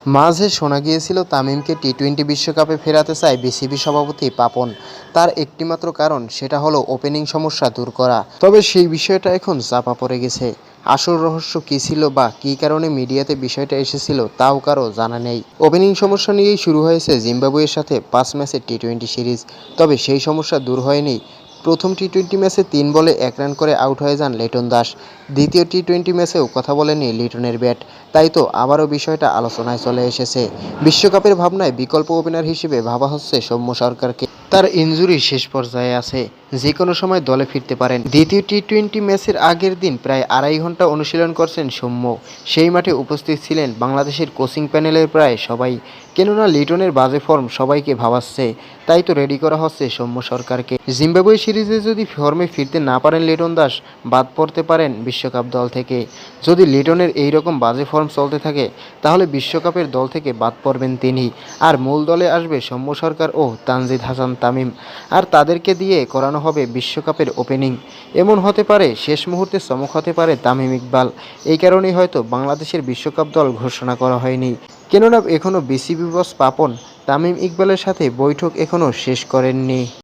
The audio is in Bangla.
মাঝে শোনা গিয়েছিল তামিমকে টি-20 বিশ্বকাপে ফেরাতে চায় বিসিবি সভাপতি পাপন। তার একটিমাত্র কারণ, সেটা হলো ওপেনিং সমস্যা দূর করা। তবে সেই বিষয়টা এখন চাপা পড়ে গেছে। আসল রহস্য কী ছিল বা কী কারণে মিডিয়াতে বিষয়টা এসেছিল তাও কারও জানা নেই। ওপেনিং সমস্যা নিয়েই শুরু হয়েছে জিম্বাবুয়ের সাথে 5 ম্যাচের টি-20 সিরিজ। তবে সেই সমস্যা দূর হয়নি। প্রথম টি-20 ম্যাচে 3 বলে 1 রান করে আউট হয়ে যান লিটন দাস। দ্বিতীয় টি-20 ম্যাচেও কথা বলেনি লিটনের ব্যাট। তাই তো আবারও বিষয়টা আলোচনায় চলে এসেছে। বিশ্বকাপের ভাবনায় বিকল্প ওপেনার হিসেবে ভাবা হচ্ছে সৌম্য সরকারকে। তার ইনজুরি শেষ পর্যায়ে আছে, যে কোনো সময় দলে ফিরতে পারেন। দ্বিতীয় টি-20 ম্যাচের আগের দিন প্রায় 2.5 ঘন্টা অনুশীলন করছেন সৌম্য। সেই মাঠে উপস্থিত ছিলেন বাংলাদেশের কোচিং প্যানেলের প্রায় সবাই। কেননা লিটনের বাজে ফর্ম সবাইকে ভাবাচ্ছে। তাই তো রেডি করা হচ্ছে সৌম্য সরকারকে। জিম্বাবুয়ে সিরিজে যদি ফর্মে ফিরতে না পারেন লিটন দাস, বাদ পড়তে পারেন বিশ্বকাপ দল থেকে। যদি লিটনের এই রকম বাজে ফর্ম চলতে থাকে, তাহলে বিশ্বকাপের দল থেকে বাদ পড়বেন তিনি। আর মূল দলে আসবে সৌম্য সরকার ও তানজিদ হাসান তামিম। আর তাদেরকে দিয়ে করানো হবে বিশ্বকাপের ওপেনিং। এমন হতে পারে শেষ মুহূর্তে চমক হতে পারে তামিম ইকবাল। এই কারণেই হয়তো বাংলাদেশের বিশ্বকাপ দল ঘোষণা করা হয়নি। কেননা এখনও বিসিবি বস পাপন তামিম ইকবালের সাথে বৈঠক এখনও শেষ করেননি।